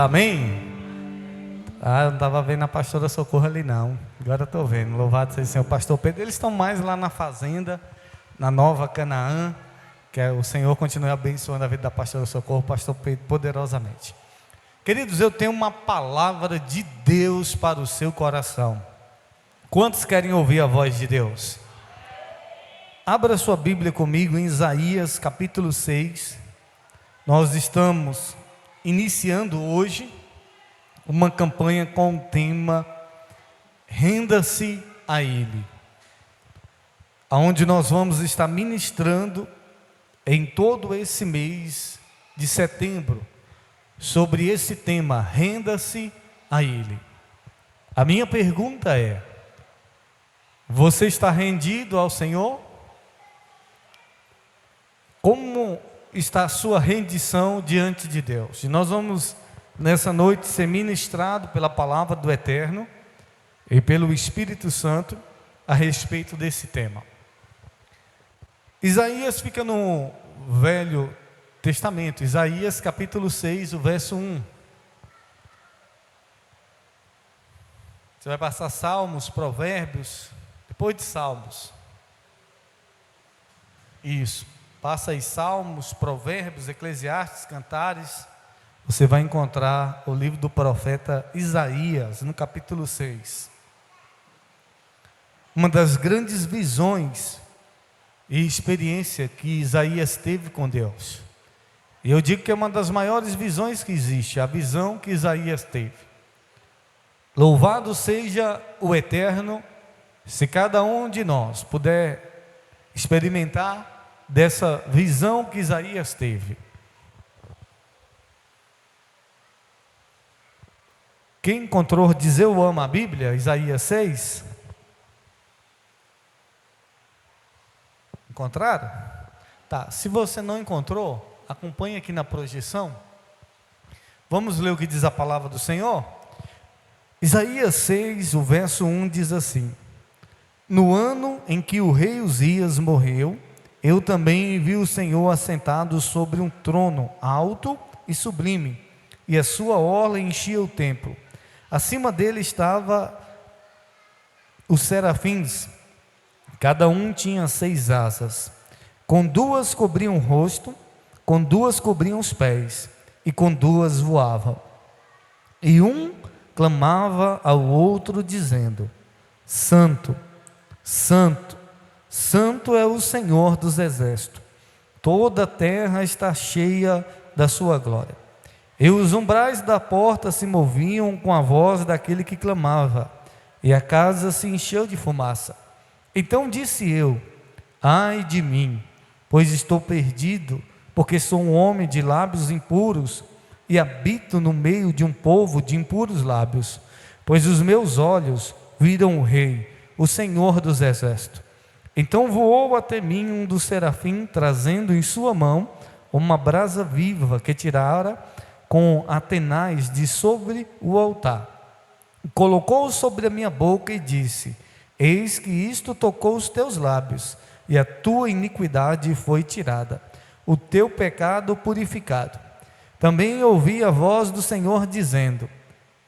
Amém? Eu não estava vendo a pastora Socorro ali não. Agora estou vendo. Louvado seja o Senhor. Pastor Pedro, eles estão mais lá na fazenda, na Nova Canaã. Que o Senhor continue abençoando a vida da pastora Socorro, pastor Pedro, poderosamente. Queridos, eu tenho uma palavra de Deus para o seu coração. Quantos querem ouvir a voz de Deus? Abra sua Bíblia comigo em Isaías capítulo 6. Nós estamos iniciando hoje uma campanha com o tema Renda-se a Ele, onde nós vamos estar ministrando em todo esse mês de setembro sobre esse tema, renda-se a Ele. A minha pergunta é: você está rendido ao Senhor? Como está a sua rendição diante de Deus? E nós vamos nessa noite ser ministrado pela palavra do Eterno e pelo Espírito Santo a respeito desse tema. Isaías fica no Velho Testamento, Isaías capítulo 6, o verso 1. Você vai passar Salmos, Provérbios, depois de Salmos. Isso, passa aí Salmos, Provérbios, Eclesiastes, Cantares. Você vai encontrar o livro do profeta Isaías, no capítulo 6. Uma das grandes visões e experiência que Isaías teve com Deus. E eu digo que é uma das maiores visões que existe, a visão que Isaías teve. Louvado seja o Eterno, se cada um de nós puder experimentar dessa visão que Isaías teve. Quem encontrou diz eu amo a Bíblia, Isaías 6? Encontraram? Tá, se você não encontrou, acompanhe aqui na projeção. Vamos ler o que diz a palavra do Senhor? Isaías 6, o verso 1 diz assim: no ano em que o rei Uzias morreu, eu também vi o Senhor assentado sobre um trono alto e sublime, e a sua orla enchia o templo. Acima dele estavam os serafins, cada um tinha 6 asas, com 2 cobriam o rosto, com 2 cobriam os pés, e com 2 voavam. E um clamava ao outro dizendo: Santo, Santo, Santo é o Senhor dos exércitos, toda a terra está cheia da sua glória. E os umbrais da porta se moviam com a voz daquele que clamava, e a casa se encheu de fumaça. Então disse eu: ai de mim, pois estou perdido, porque sou um homem de lábios impuros, e habito no meio de um povo de impuros lábios, pois os meus olhos viram o Rei, o Senhor dos exércitos. Então voou até mim um dos serafins, trazendo em sua mão uma brasa viva que tirara com atenaz de sobre o altar. Colocou-o sobre a minha boca e disse: eis que isto tocou os teus lábios, e a tua iniquidade foi tirada, o teu pecado purificado. Também ouvi a voz do Senhor dizendo: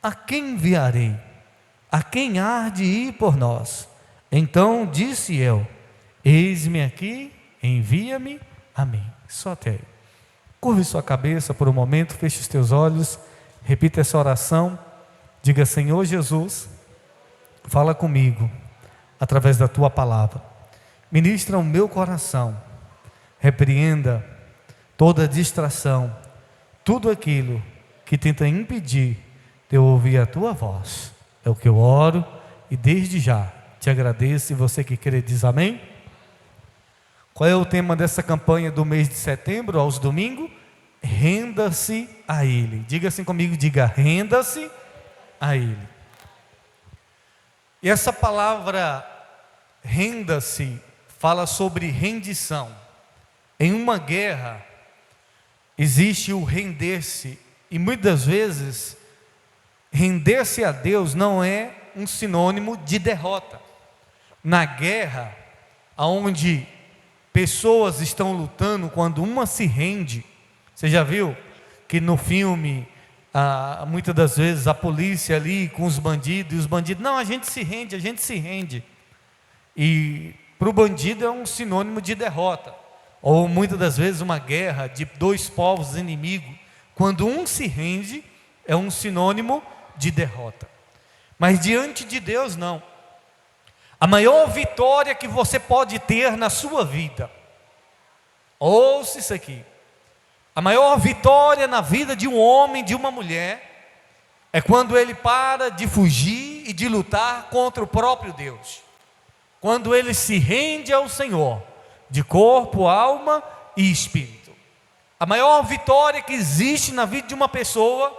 a quem enviarei? A quem há de ir por nós? Então disse eu: eis-me aqui, envia-me a mim. Só até aí. Curve sua cabeça por um momento, feche os teus olhos, repita essa oração, diga: Senhor Jesus, fala comigo através da tua palavra, ministra o meu coração, repreenda toda distração, tudo aquilo que tenta impedir de eu ouvir a tua voz. É o que eu oro e desde já te agradeço. E você que crê diz amém. Qual é o tema dessa campanha do mês de setembro, aos domingos? Renda-se a Ele. Diga assim comigo, diga: renda-se a Ele. E essa palavra renda-se fala sobre rendição. Em uma guerra existe o render-se, e muitas vezes render-se a Deus não é um sinônimo de derrota. Na guerra, onde pessoas estão lutando, quando uma se rende, você já viu que no filme muitas das vezes a polícia ali com os bandidos, e os bandidos, não, a gente se rende, a gente se rende. E para o bandido é um sinônimo de derrota, ou muitas das vezes uma guerra de dois povos inimigos, quando um se rende, é um sinônimo de derrota. Mas diante de Deus não. A maior vitória que você pode ter na sua vida, ouça isso aqui, a maior vitória na vida de um homem, de uma mulher, é quando ele para de fugir e de lutar contra o próprio Deus. Quando ele se rende ao Senhor, de corpo, alma e espírito. A maior vitória que existe na vida de uma pessoa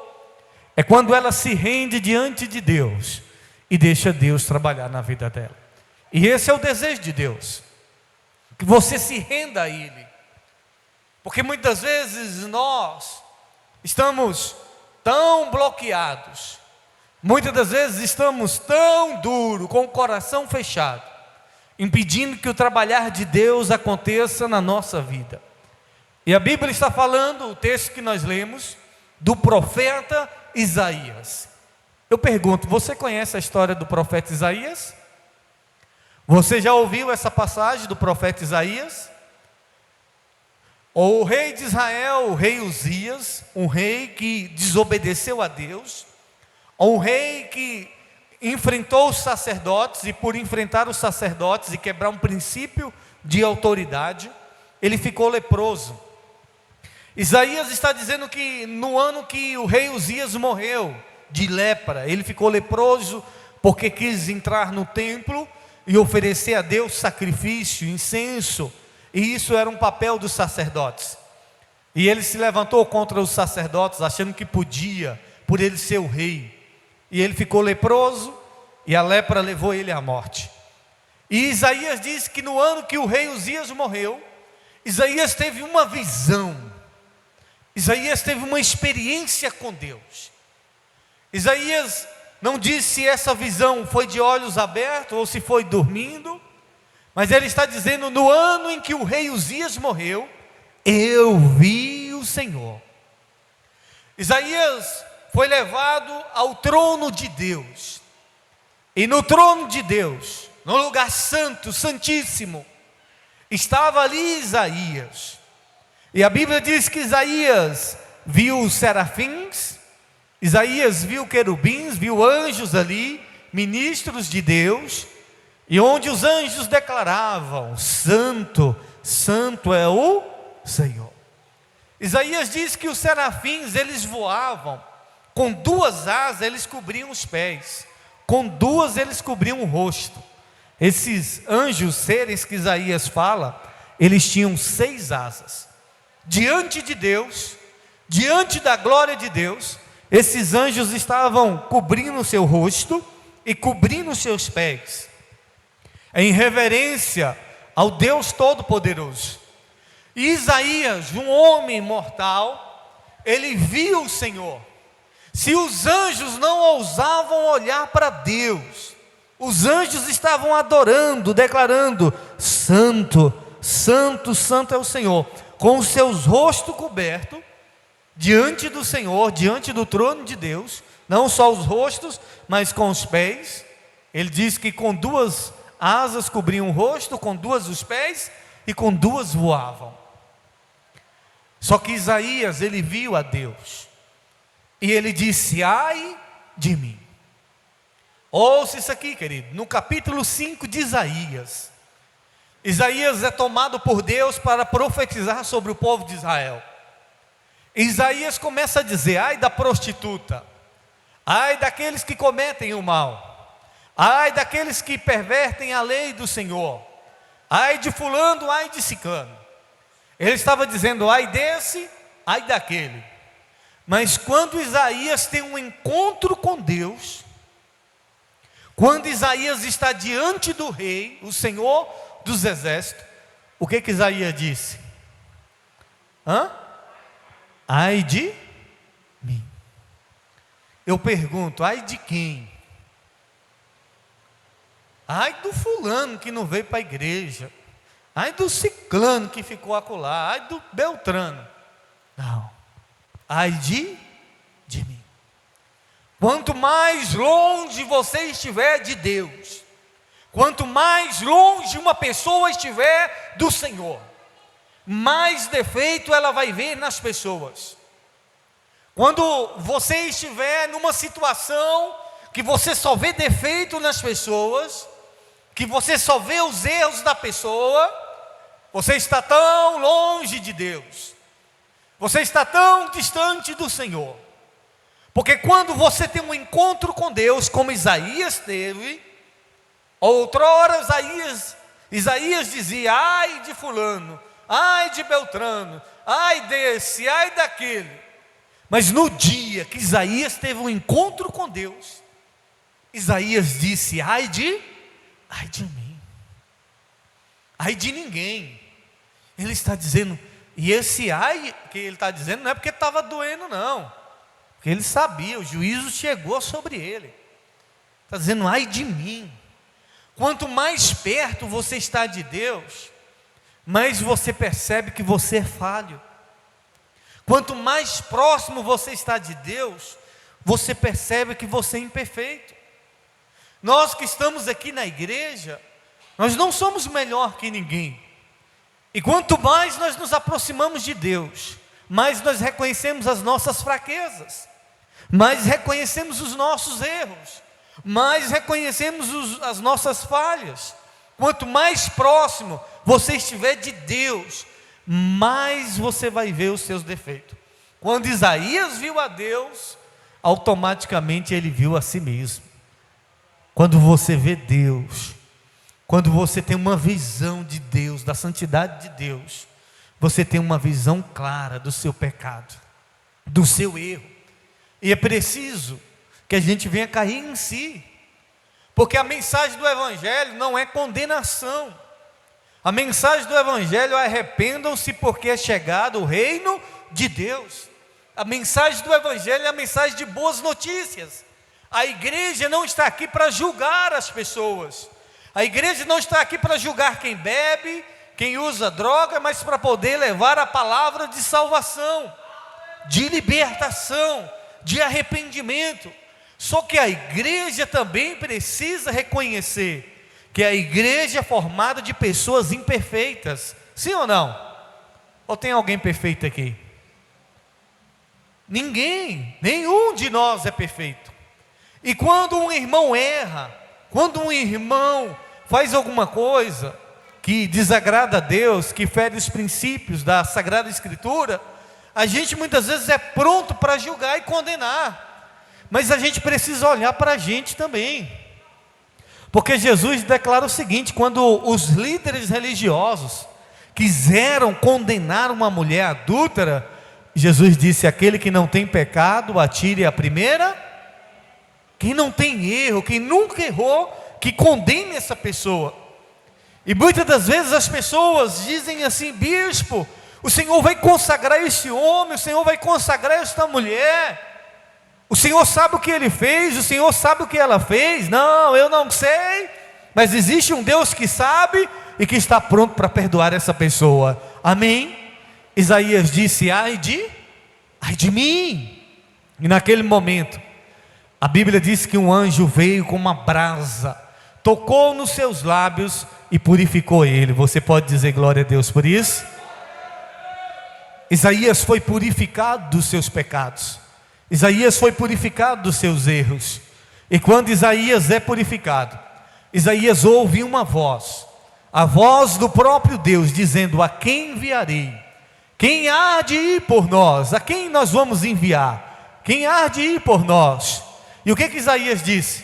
é quando ela se rende diante de Deus e deixa Deus trabalhar na vida dela. E esse é o desejo de Deus, que você se renda a Ele. Porque muitas vezes nós estamos tão bloqueados, muitas das vezes estamos tão duros, com o coração fechado, impedindo que o trabalhar de Deus aconteça na nossa vida. E a Bíblia está falando, o texto que nós lemos, do profeta Isaías. Eu pergunto, você conhece a história do profeta Isaías? Você já ouviu essa passagem do profeta Isaías? O rei de Israel, o rei Uzias, um rei que desobedeceu a Deus, um rei que enfrentou os sacerdotes, e por enfrentar os sacerdotes e quebrar um princípio de autoridade, ele ficou leproso. Isaías está dizendo que no ano que o rei Uzias morreu de lepra, ele ficou leproso porque quis entrar no templo e oferecer a Deus sacrifício, incenso, e isso era um papel dos sacerdotes. E ele se levantou contra os sacerdotes, achando que podia, por ele ser o rei. E ele ficou leproso, e a lepra levou ele à morte. E Isaías diz que no ano que o rei Uzias morreu, Isaías teve uma visão. Isaías teve uma experiência com Deus. Isaías não disse se essa visão foi de olhos abertos ou se foi dormindo, mas ele está dizendo, no ano em que o rei Uzias morreu, eu vi o Senhor. Isaías foi levado ao trono de Deus, e no trono de Deus, no lugar santo, santíssimo, estava ali Isaías. E a Bíblia diz que Isaías viu os serafins, Isaías viu querubins, viu anjos ali, ministros de Deus, e onde os anjos declaravam, santo, santo é o Senhor. Isaías diz que os serafins, eles voavam, com duas asas eles cobriam os pés, com duas eles cobriam o rosto. Esses anjos, seres que Isaías fala, eles tinham 6 asas. Diante de Deus, diante da glória de Deus, esses anjos estavam cobrindo o seu rosto e cobrindo os seus pés, em reverência ao Deus Todo-Poderoso. E Isaías, um homem mortal, ele viu o Senhor. Se os anjos não ousavam olhar para Deus, os anjos estavam adorando, declarando, santo, santo, santo é o Senhor, com os seus rostos cobertos, diante do Senhor, diante do trono de Deus, não só os rostos, mas com os pés. Ele diz que com 2 asas cobriam o rosto, com 2 os pés, e com 2 voavam. Só que Isaías, ele viu a Deus, e ele disse, ai de mim. Ouça isso aqui, querido, no capítulo 5 de Isaías, Isaías é tomado por Deus para profetizar sobre o povo de Israel. Isaías começa a dizer, ai da prostituta, ai daqueles que cometem o mal, ai daqueles que pervertem a lei do Senhor, ai de fulano, ai de ciclano. Ele estava dizendo, ai desse, ai daquele. Mas quando Isaías tem um encontro com Deus, quando Isaías está diante do rei, o Senhor dos exércitos, o que Isaías disse? Ai de mim. Eu pergunto, ai de quem? Ai do fulano que não veio para a igreja, ai do ciclano que ficou acolá, ai do Beltrano. Não, ai de mim. Quanto mais longe você estiver de Deus, quanto mais longe uma pessoa estiver do Senhor, mais defeito ela vai ver nas pessoas. Quando você estiver numa situação que você só vê defeito nas pessoas, que você só vê os erros da pessoa, você está tão longe de Deus, você está tão distante do Senhor. Porque quando você tem um encontro com Deus, como Isaías teve, outrora Isaías dizia: ai de fulano, ai de Beltrano, ai desse, ai daquele. Mas no dia que Isaías teve um encontro com Deus, Isaías disse: ai de mim, ai de ninguém. Ele está dizendo, e esse ai que ele está dizendo não é porque estava doendo não, porque ele sabia, o juízo chegou sobre ele. Está dizendo: ai de mim. Quanto mais perto você está de Deus, mais você percebe que você é falho. Quanto mais próximo você está de Deus, você percebe que você é imperfeito. Nós que estamos aqui na igreja, nós não somos melhor que ninguém. E quanto mais nós nos aproximamos de Deus, mais nós reconhecemos as nossas fraquezas, mais reconhecemos os nossos erros, mais reconhecemos as nossas falhas. Quanto mais próximo você estiver de Deus, mais você vai ver os seus defeitos. Quando Isaías viu a Deus, automaticamente ele viu a si mesmo. Quando você vê Deus, quando você tem uma visão de Deus, da santidade de Deus, você tem uma visão clara do seu pecado, do seu erro. E é preciso que a gente venha cair em si, porque a mensagem do Evangelho não é condenação. A mensagem do Evangelho é: arrependam-se porque é chegado o reino de Deus. A mensagem do Evangelho é a mensagem de boas notícias. A igreja não está aqui para julgar as pessoas. A igreja não está aqui para julgar quem bebe, quem usa droga, mas para poder levar a palavra de salvação, de libertação, de arrependimento. Só que a igreja também precisa reconhecer que a igreja é formada de pessoas imperfeitas. Sim ou não? Ou tem alguém perfeito aqui? Ninguém, nenhum de nós é perfeito. E quando um irmão erra, quando um irmão faz alguma coisa que desagrada a Deus, que fere os princípios da Sagrada Escritura, a gente muitas vezes é pronto para julgar e condenar. Mas a gente precisa olhar para a gente também. Porque Jesus declara o seguinte: quando os líderes religiosos quiseram condenar uma mulher adúltera, Jesus disse: aquele que não tem pecado, atire a primeira. Quem não tem erro, quem nunca errou, que condene essa pessoa. E muitas das vezes as pessoas dizem assim: bispo, o Senhor vai consagrar esse homem, o Senhor vai consagrar esta mulher, o Senhor sabe o que ele fez, o Senhor sabe o que ela fez. Não, eu não sei, mas existe um Deus que sabe e que está pronto para perdoar essa pessoa. Amém? Isaías disse: ai de mim. E naquele momento, a Bíblia diz que um anjo veio com uma brasa, tocou nos seus lábios e purificou ele. Você pode dizer glória a Deus por isso? Isaías foi purificado dos seus pecados. Isaías foi purificado dos seus erros. E quando Isaías é purificado, Isaías ouve uma voz, a voz do próprio Deus, dizendo: a quem enviarei? Quem há de ir por nós? A quem nós vamos enviar? Quem há de ir por nós? E o que Isaías disse?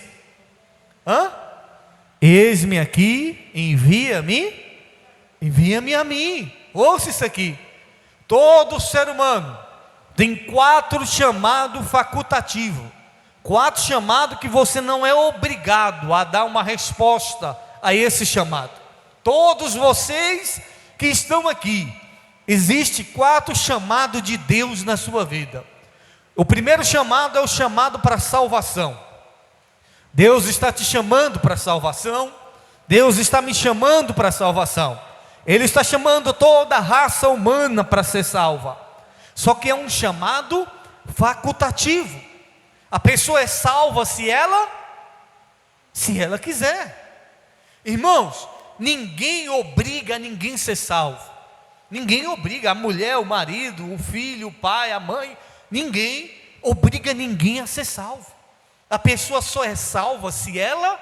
Eis-me aqui, envia-me a mim. Ouça isso aqui. Todo ser humano tem 4 chamados facultativos, 4 chamados que você não é obrigado a dar uma resposta a esse chamado. Todos vocês que estão aqui, existe 4 chamados de Deus na sua vida. O primeiro chamado é o chamado para salvação. Deus está te chamando para salvação. Deus está me chamando para salvação. Ele está chamando toda a raça humana para ser salva. Só que é um chamado facultativo. A pessoa é salva se ela quiser. Irmãos, ninguém obriga ninguém a ser salvo. Ninguém obriga a mulher, o marido, o filho, o pai, a mãe. Ninguém obriga ninguém a ser salvo. A pessoa só é salva se ela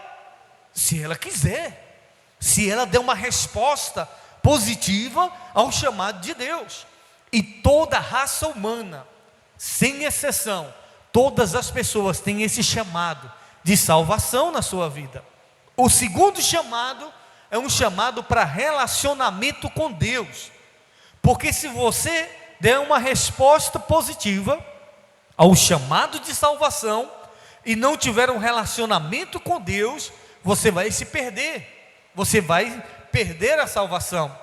quiser, se ela der uma resposta positiva ao chamado de Deus. E toda raça humana, sem exceção, todas as pessoas têm esse chamado de salvação na sua vida. O segundo chamado é um chamado para relacionamento com Deus. Porque se você der uma resposta positiva ao chamado de salvação e não tiver um relacionamento com Deus, você vai se perder. Você vai perder a salvação.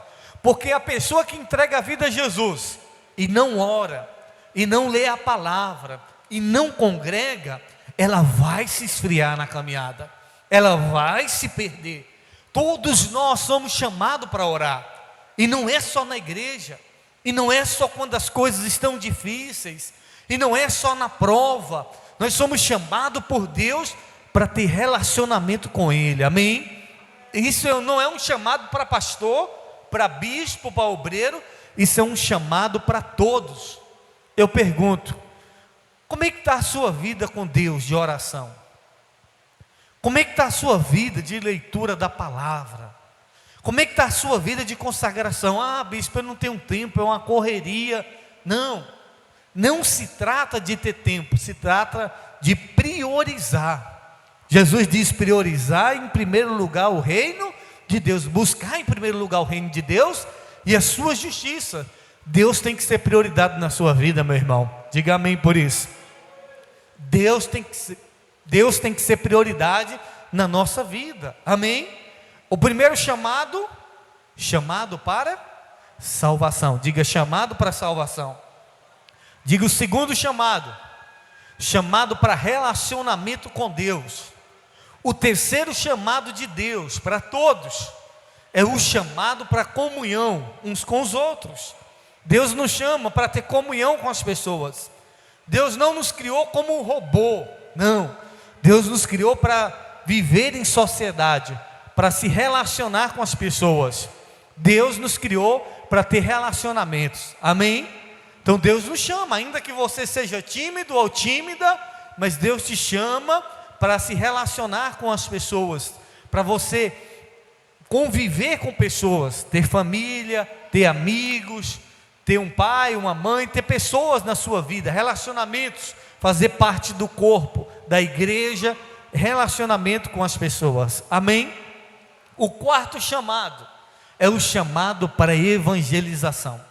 Porque a pessoa que entrega a vida a Jesus e não ora, e não lê a palavra, e não congrega, ela vai se esfriar na caminhada, ela vai se perder. Todos nós somos chamados para orar, e não é só na igreja, e não é só quando as coisas estão difíceis, e não é só na prova. Nós somos chamados por Deus para ter relacionamento com Ele, amém? Isso não é um chamado para pastor, para bispo, para obreiro, isso é um chamado para todos. Eu pergunto, como é que está a sua vida com Deus de oração? Como é que está a sua vida de leitura da palavra? Como é que está a sua vida de consagração? Ah, bispo, eu não tenho tempo, é uma correria. Não se trata de ter tempo, se trata de priorizar. Jesus diz: priorizar em primeiro lugar o reino de Deus, buscar em primeiro lugar o reino de Deus e a sua justiça. Deus tem que ser prioridade na sua vida, meu irmão. Diga amém por isso. Deus tem que ser prioridade na nossa vida, amém? O primeiro chamado para salvação. Diga: chamado para salvação. Diga o segundo chamado para relacionamento com Deus. O terceiro chamado de Deus para todos é o chamado para comunhão uns com os outros. Deus nos chama para ter comunhão com as pessoas. Deus não nos criou como um robô, não. Deus nos criou para viver em sociedade, para se relacionar com as pessoas. Deus nos criou para ter relacionamentos, amém? Então Deus nos chama, ainda que você seja tímido ou tímida, mas Deus te chama para se relacionar com as pessoas, para você conviver com pessoas, ter família, ter amigos, ter um pai, uma mãe, ter pessoas na sua vida, relacionamentos, fazer parte do corpo, da igreja, relacionamento com as pessoas, amém? O quarto chamado é o chamado para evangelização.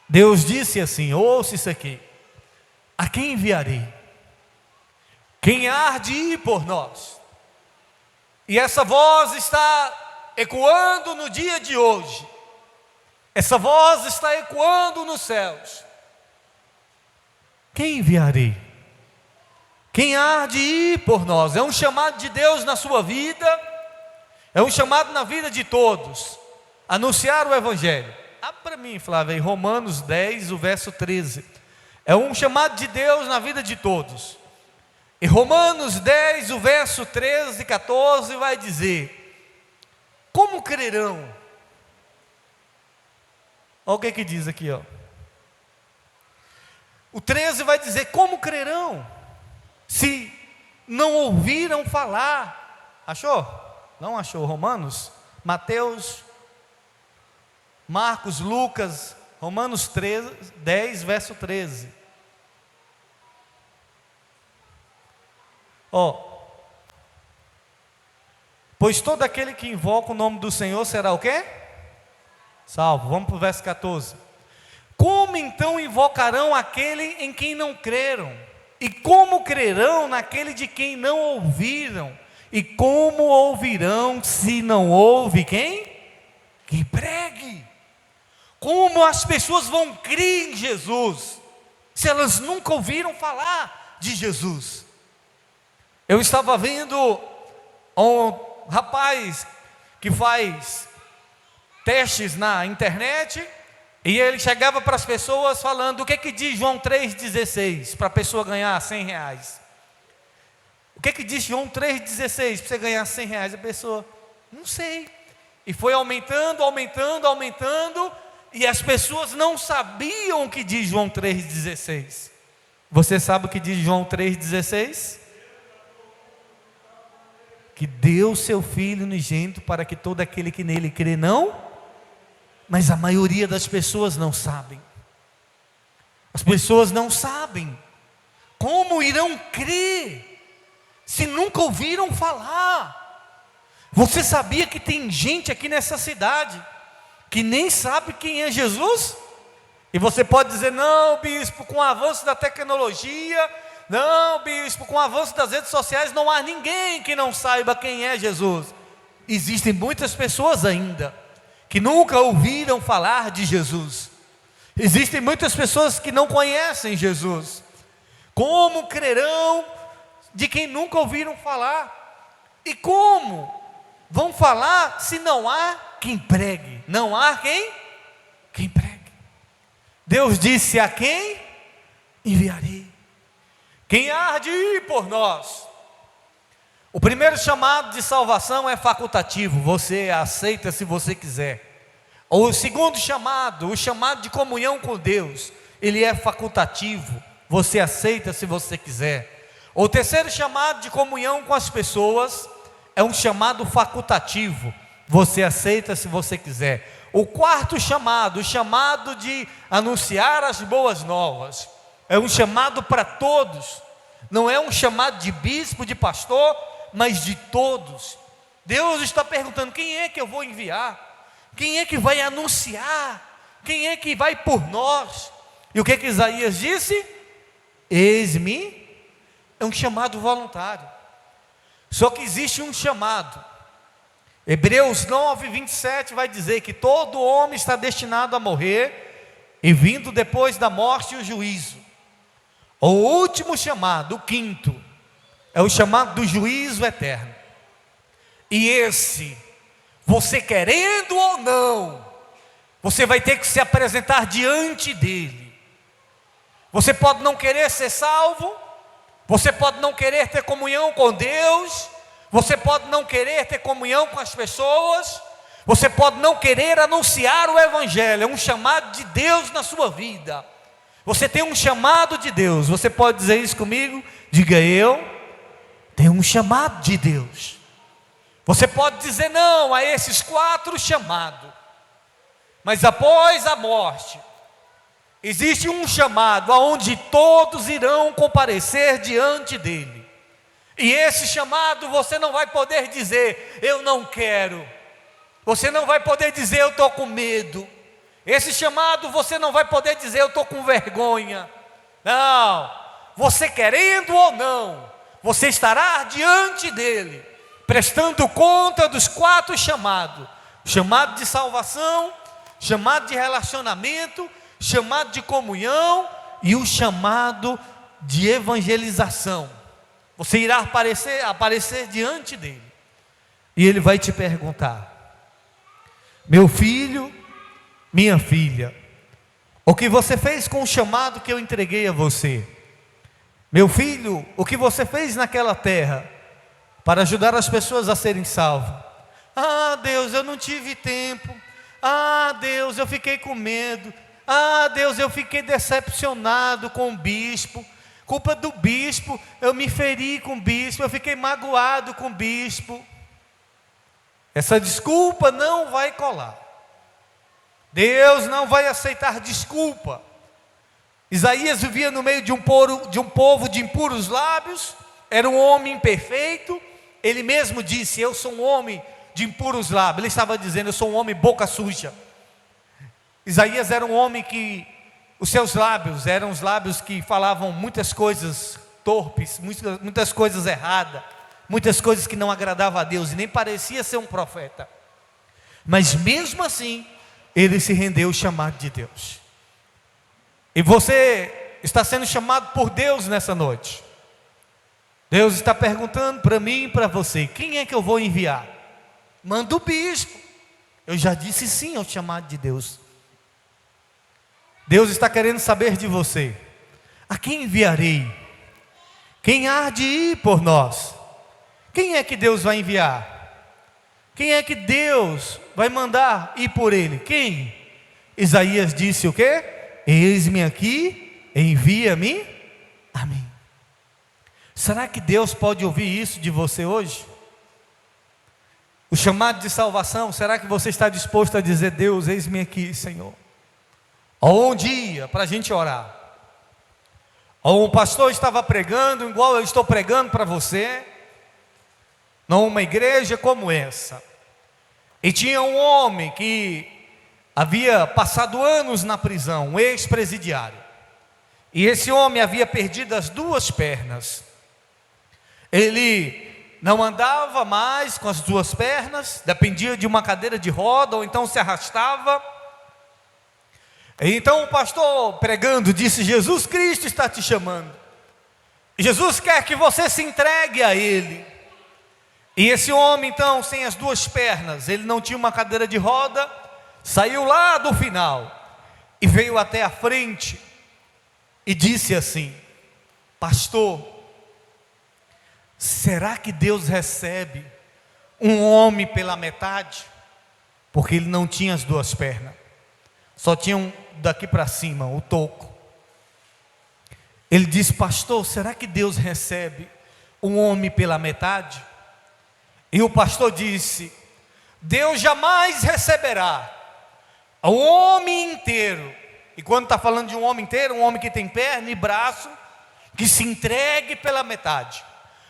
Deus disse assim, ouça isso aqui: a quem enviarei? Quem há de ir por nós? E essa voz está ecoando no dia de hoje. Essa voz está ecoando nos céus. Quem enviarei? Quem há de ir por nós? É um chamado de Deus na sua vida, é um chamado na vida de todos. Anunciar o Evangelho. Abre para mim, Flávia, em Romanos 10, o verso 13. É um chamado de Deus na vida de todos. Em Romanos 10, o verso 13 e 14 vai dizer: como crerão? Olha o que diz aqui, ó. O 13 vai dizer: como crerão, se não ouviram falar? Achou? Não achou? Romanos, Mateus, Marcos, Lucas, Romanos 10, verso 13. Pois todo aquele que invoca o nome do Senhor será o quê? Salvo. Vamos para o verso 14. Como então invocarão aquele em quem não creram? E como crerão naquele de quem não ouviram? E como ouvirão se não ouve quem? Que pregue. Como as pessoas vão crer em Jesus se elas nunca ouviram falar de Jesus? Eu estava vendo um rapaz que faz testes na internet E ele chegava para as pessoas falando: o que que diz João 3,16 para a pessoa ganhar R$100? O que que diz João 3,16 para você ganhar R$100? A pessoa: não sei. E foi aumentando, aumentando, aumentando, e as pessoas não sabiam o que diz João 3,16. Você sabe o que diz João 3,16? Que deu seu Filho unigênito para que todo aquele que nele crê não. Mas a maioria das pessoas não sabem. As pessoas não sabem. Como irão crer se nunca ouviram falar? Você sabia que tem gente aqui nessa cidade que nem sabe quem é Jesus? E você pode dizer: não, bispo, com o avanço da tecnologia, não, bispo, com o avanço das redes sociais, não há ninguém que não saiba quem é Jesus. Existem muitas pessoas ainda que nunca ouviram falar de Jesus. Existem muitas pessoas que não conhecem Jesus. Como crerão de quem nunca ouviram falar? E como vão falar se não há quem pregue? Não há quem pregue. Deus disse: a quem enviarei? Quem há de ir por nós? O primeiro chamado de salvação é facultativo, você aceita se você quiser. O segundo chamado, o chamado de comunhão com Deus, ele é facultativo, você aceita se você quiser. O terceiro chamado de comunhão com as pessoas é um chamado facultativo, você aceita se você quiser. O quarto chamado, o chamado de anunciar as boas novas, é um chamado para todos, não é um chamado de bispo, de pastor, mas de todos. Deus está perguntando: quem é que eu vou enviar? Quem é que vai anunciar? Quem é que vai por nós? E o que Isaías disse? Eis-me. É um chamado voluntário. Só que existe um chamado. Hebreus 9:27 vai dizer que todo homem está destinado a morrer, e vindo depois da morte o juízo. O último chamado, o quinto, é o chamado do juízo eterno. E esse, você querendo ou não, você vai ter que se apresentar diante dele. Você pode não querer ser salvo, você pode não querer ter comunhão com Deus, você pode não querer ter comunhão com as pessoas, você pode não querer anunciar o Evangelho, é um chamado de Deus na sua vida. Você tem um chamado de Deus, você pode dizer isso comigo? Diga: eu tenho um chamado de Deus. Você pode dizer não a esses 4 chamados, mas após a morte, existe um chamado aonde todos irão comparecer diante dele. E esse chamado você não vai poder dizer: eu não quero. Você não vai poder dizer: eu estou com medo. Esse chamado você não vai poder dizer: eu estou com vergonha. Não, você querendo ou não, você estará diante dele, prestando conta dos 4 chamados: chamado de salvação, chamado de relacionamento, chamado de comunhão e o chamado de evangelização. Você irá aparecer diante dele, e ele vai te perguntar: meu filho, minha filha, o que você fez com o chamado que eu entreguei a você? Meu filho, o que você fez naquela terra para ajudar as pessoas a serem salvas? Ah, Deus, eu não tive tempo. Ah, Deus, eu fiquei com medo. Ah, Deus, eu fiquei decepcionado com o bispo. Culpa do bispo, eu me feri com o bispo, eu fiquei magoado com o bispo. Essa desculpa não vai colar. Deus não vai aceitar desculpa. Isaías vivia no meio de um povo de impuros lábios, era um homem imperfeito. Ele mesmo disse: eu sou um homem de impuros lábios. Ele estava dizendo: eu sou um homem boca suja. Isaías era um homem que os seus lábios eram os lábios que falavam muitas coisas torpes, muitas coisas erradas, muitas coisas que não agradavam a Deus, e nem parecia ser um profeta. Mas mesmo assim, ele se rendeu ao chamado de Deus. E você está sendo chamado por Deus nessa noite. Deus está perguntando para mim e para você: quem é que eu vou enviar? Manda o bispo. Eu já disse sim ao chamado de Deus. Deus está querendo saber de você: a quem enviarei? Quem há de ir por nós? Quem é que Deus vai enviar? Quem é que Deus vai mandar ir por ele? Quem? Isaías disse o quê? Eis-me aqui, envia-me a mim. Será que Deus pode ouvir isso de você hoje? O chamado de salvação, será que você está disposto a dizer: Deus, eis-me aqui, Senhor? Ou um dia para a gente orar, ou um pastor estava pregando, igual eu estou pregando para você, numa igreja como essa, e tinha um homem que havia passado anos na prisão, um ex-presidiário, e esse homem havia perdido as 2 pernas. Ele não andava mais com as 2 pernas, dependia de uma cadeira de roda, ou então se arrastava. Então o pastor pregando disse: Jesus Cristo está te chamando, Jesus quer que você se entregue a Ele. E esse homem então, sem as 2 pernas, ele não tinha uma cadeira de roda, saiu lá do final e veio até a frente e disse assim: pastor, será que Deus recebe um homem pela metade? Porque ele não tinha as 2 pernas, só tinha daqui para cima, o toco. Ele disse: pastor, será que Deus recebe um homem pela metade? E o pastor disse: Deus jamais receberá um homem inteiro. E quando está falando de um homem inteiro, um homem que tem perna e braço, que se entregue pela metade.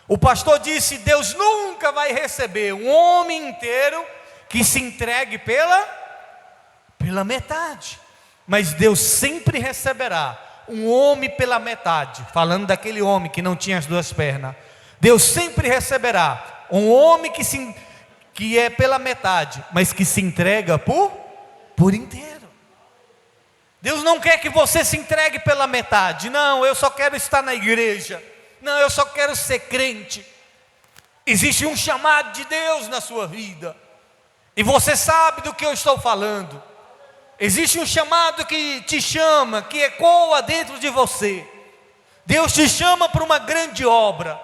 O pastor disse: Deus nunca vai receber um homem inteiro que se entregue pela metade, mas Deus sempre receberá um homem pela metade. Falando daquele homem que não tinha as 2 pernas, Deus sempre receberá um homem que é pela metade, mas que se entrega por inteiro. Deus não quer que você se entregue pela metade. Não, eu só quero estar na igreja. Não, eu só quero ser crente. Existe um chamado de Deus na sua vida, e você sabe do que eu estou falando. Existe um chamado que te chama, que ecoa dentro de você. Deus te chama para uma grande obra,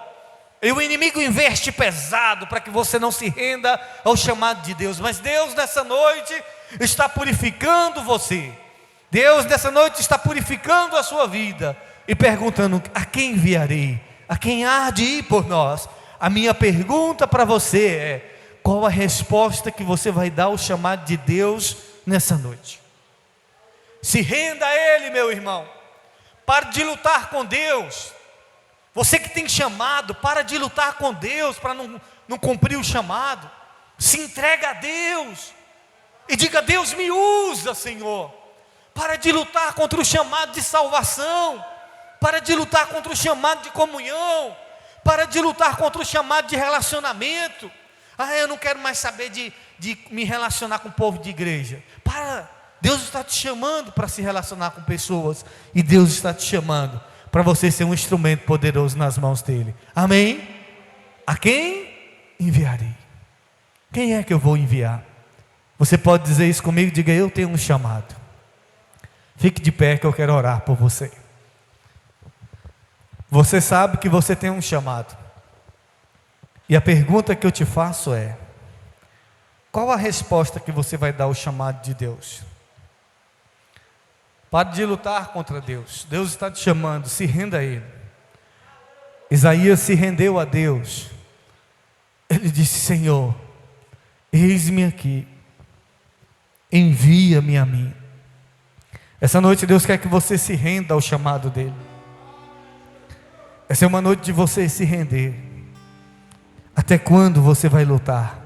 e o inimigo investe pesado para que você não se renda ao chamado de Deus. Mas Deus nessa noite está purificando você. Deus nessa noite está purificando a sua vida e perguntando: a quem enviarei? A quem há de ir por nós? A minha pergunta para você é: qual a resposta que você vai dar ao chamado de Deus nessa noite? Se renda a Ele, meu irmão. Pare de lutar com Deus. Você que tem chamado, para de lutar com Deus para não cumprir o chamado. Se entrega a Deus e diga: Deus, me usa, Senhor. Para de lutar contra o chamado de salvação. Para de lutar contra o chamado de comunhão. Para de lutar contra o chamado de relacionamento. Eu não quero mais saber de me relacionar com o povo de igreja. Para. Deus está te chamando para se relacionar com pessoas. E Deus está te chamando para você ser um instrumento poderoso nas mãos dele. Amém? A quem enviarei? Quem é que eu vou enviar? Você pode dizer isso comigo? Diga: eu tenho um chamado. Fique de pé que eu quero orar por você. Você sabe que você tem um chamado. E a pergunta que eu te faço é: qual a resposta que você vai dar ao chamado de Deus? Pare de lutar contra Deus. Deus está te chamando, se renda a Ele. Isaías se rendeu a Deus. Ele disse: Senhor, eis-me aqui, envia-me a mim. Essa noite Deus quer que você se renda ao chamado dEle. Essa é uma noite de você se render. Até quando você vai lutar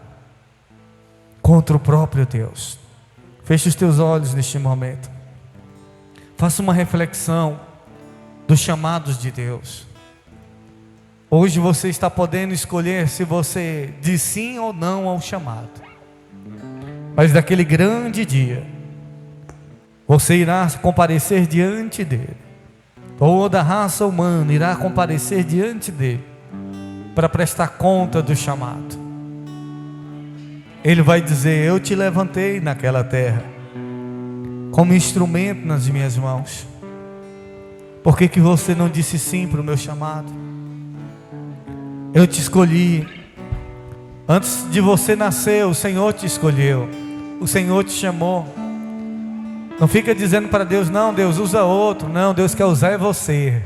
contra o próprio Deus? Feche os teus olhos neste momento. Faça uma reflexão dos chamados de Deus. Hoje você está podendo escolher se você diz sim ou não ao chamado. Mas daquele grande dia, você irá comparecer diante dele. Toda a raça humana irá comparecer diante dele para prestar conta do chamado. Ele vai dizer: eu te levantei naquela terra, como instrumento nas minhas mãos. Por que você não disse sim para o meu chamado? Eu te escolhi. Antes de você nascer, o Senhor te escolheu. O Senhor te chamou. Não fica dizendo para Deus: não, Deus usa outro. Não, Deus quer usar é você.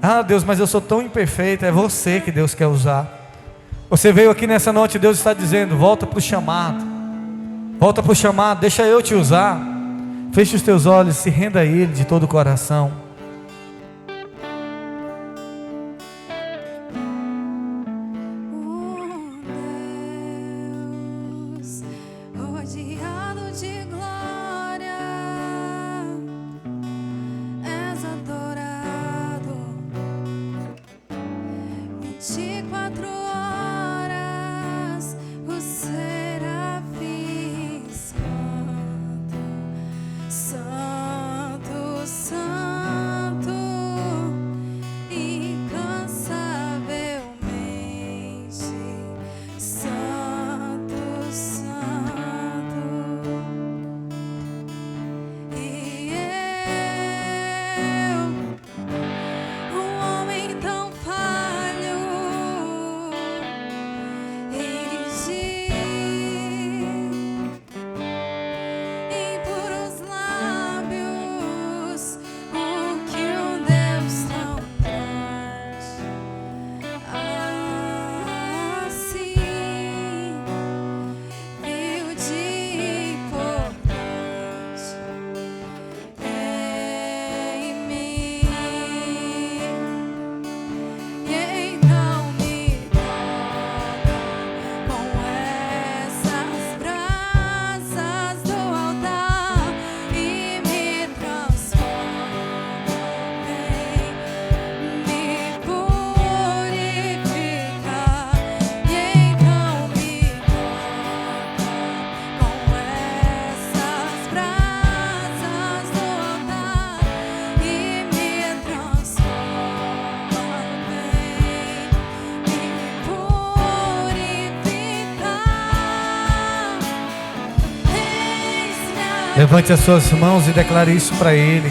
Ah, Deus, mas eu sou tão imperfeito. É você que Deus quer usar. Você veio aqui nessa noite, Deus está dizendo: volta para o chamado. Volta para o chamado, deixa eu te usar. Feche os teus olhos, se renda a Ele de todo o coração. Levante as suas mãos e declare isso para Ele.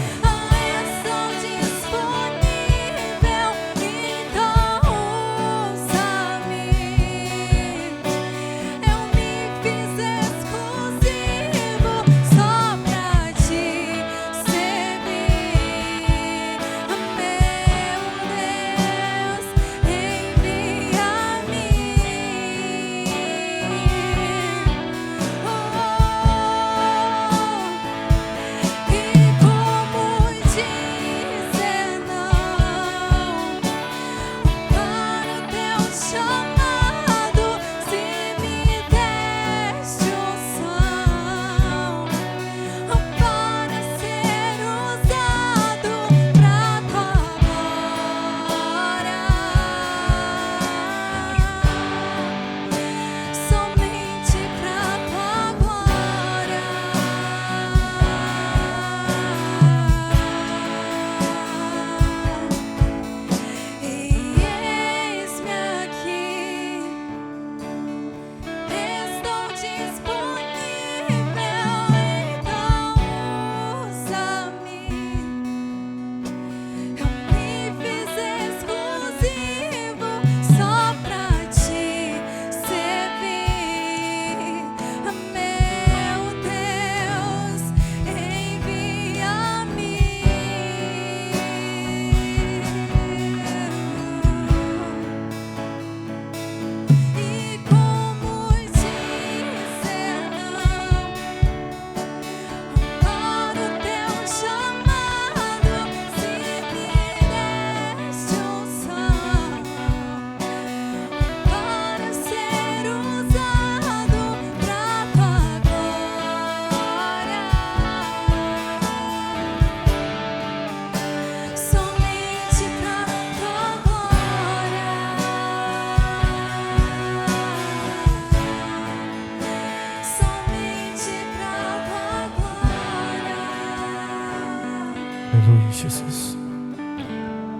Aleluia, Jesus.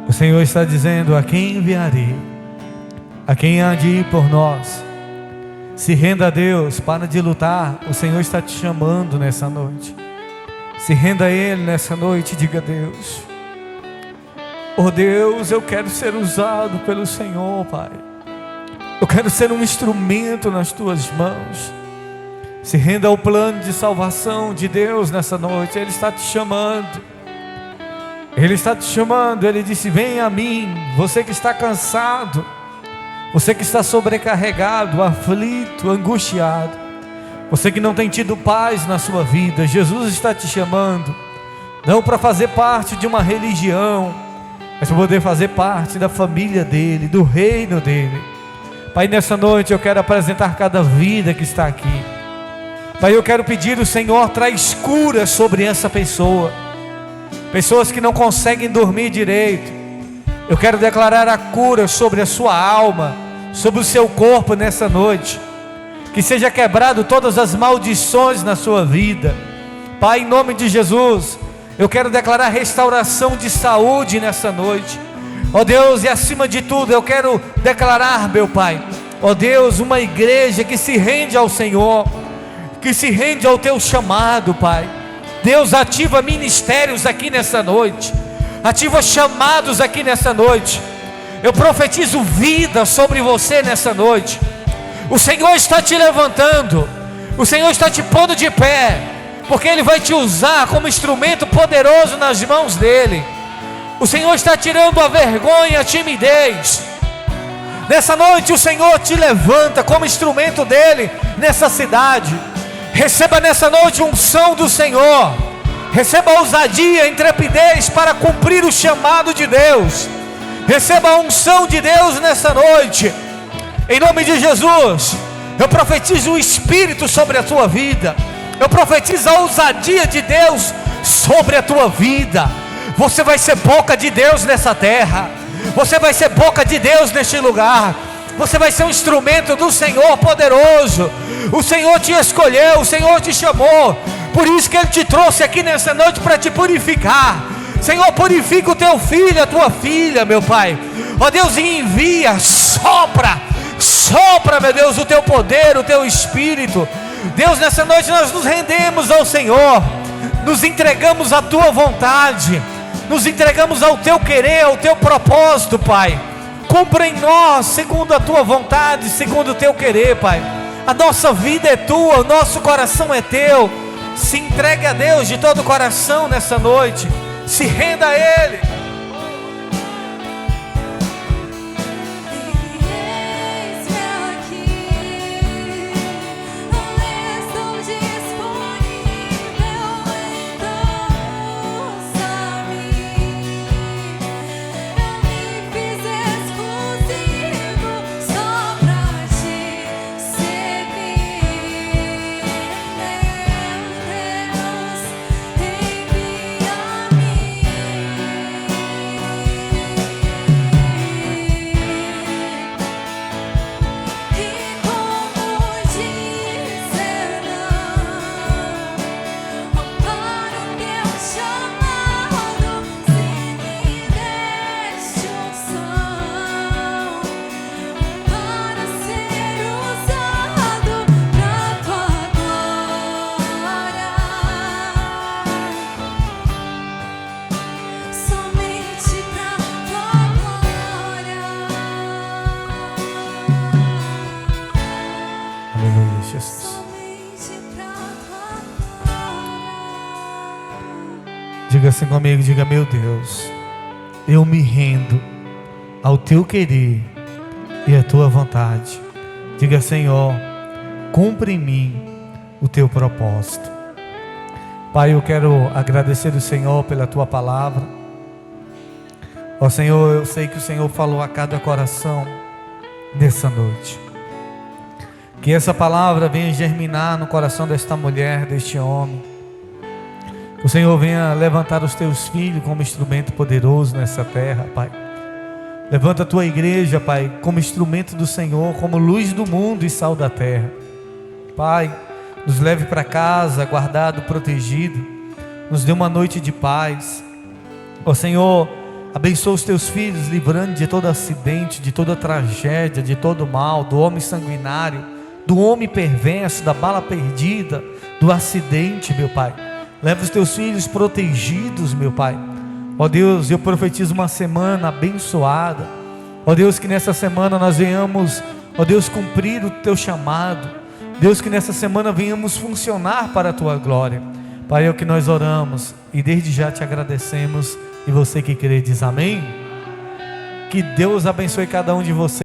O Senhor está dizendo: a quem enviarei? A quem há de ir por nós? Se renda a Deus, para de lutar. O Senhor está te chamando nessa noite. Se renda a Ele nessa noite e diga: Deus, oh Deus, eu quero ser usado pelo Senhor, Pai. Eu quero ser um instrumento nas Tuas mãos. Se renda ao plano de salvação de Deus nessa noite. Ele está te chamando. Ele está te chamando. Ele disse: venha a mim, você que está cansado, você que está sobrecarregado, aflito, angustiado, você que não tem tido paz na sua vida. Jesus está te chamando, não para fazer parte de uma religião, mas para poder fazer parte da família dele, do reino dele. Pai, nessa noite eu quero apresentar cada vida que está aqui. Pai, eu quero pedir ao Senhor: traz cura sobre essa pessoa. Pessoas que não conseguem dormir direito, eu quero declarar a cura sobre a sua alma, sobre o seu corpo nessa noite. Que seja quebrado todas as maldições na sua vida. Pai, em nome de Jesus, eu quero declarar restauração de saúde nessa noite. Ó Deus, e acima de tudo eu quero declarar, meu Pai, ó Deus, uma igreja que se rende ao Senhor, que se rende ao Teu chamado, Pai. Deus, ativa ministérios aqui nessa noite, ativa chamados aqui nessa noite. Eu profetizo vida sobre você nessa noite. O Senhor está te levantando, o Senhor está te pondo de pé, porque Ele vai te usar como instrumento poderoso nas mãos dEle. O Senhor está tirando a vergonha, a timidez. Nessa noite o Senhor te levanta como instrumento dEle nessa cidade. Receba nessa noite a unção do Senhor, receba a ousadia, a intrepidez para cumprir o chamado de Deus. Receba a unção de Deus nessa noite. Em nome de Jesus, eu profetizo o Espírito sobre a tua vida. Eu profetizo a ousadia de Deus sobre a tua vida. Você vai ser boca de Deus nessa terra. Você vai ser boca de Deus neste lugar. Você vai ser um instrumento do Senhor poderoso. O Senhor te escolheu, o Senhor te chamou. Por isso que Ele te trouxe aqui nessa noite para te purificar. Senhor, purifica o teu filho, a tua filha, meu Pai. Ó Deus, envia, sopra, meu Deus, o teu poder, o teu Espírito. Deus, nessa noite nós nos rendemos ao Senhor, nos entregamos à tua vontade, nos entregamos ao teu querer, ao teu propósito, Pai. Cumpra em nós segundo a tua vontade, segundo o teu querer, Pai. A nossa vida é tua, o nosso coração é teu. Se entregue a Deus de todo o coração nessa noite, se renda a Ele. Diga assim comigo, diga: meu Deus, eu me rendo ao teu querer e à tua vontade. Diga: Senhor, cumpre em mim o teu propósito. Pai, eu quero agradecer ao Senhor pela tua palavra. Ó Senhor, eu sei que o Senhor falou a cada coração nessa noite. Que essa palavra venha germinar no coração desta mulher, deste homem. Que o Senhor venha levantar os teus filhos como instrumento poderoso nessa terra, Pai. Levanta a tua igreja, Pai, como instrumento do Senhor, como luz do mundo e sal da terra. Pai, nos leve para casa, guardado, protegido. Nos dê uma noite de paz. Ó Senhor, abençoa os teus filhos, livrando de todo acidente, de toda tragédia, de todo mal, do homem sanguinário, do homem perverso, da bala perdida, do acidente, meu Pai. Leva os teus filhos protegidos, meu Pai. Ó Deus, eu profetizo uma semana abençoada. Ó Deus, que nessa semana nós venhamos, ó Deus, cumprir o teu chamado. Deus, que nessa semana venhamos funcionar para a tua glória. Pai, é o que nós oramos e desde já te agradecemos. E você que crê diz amém. Que Deus abençoe cada um de vocês.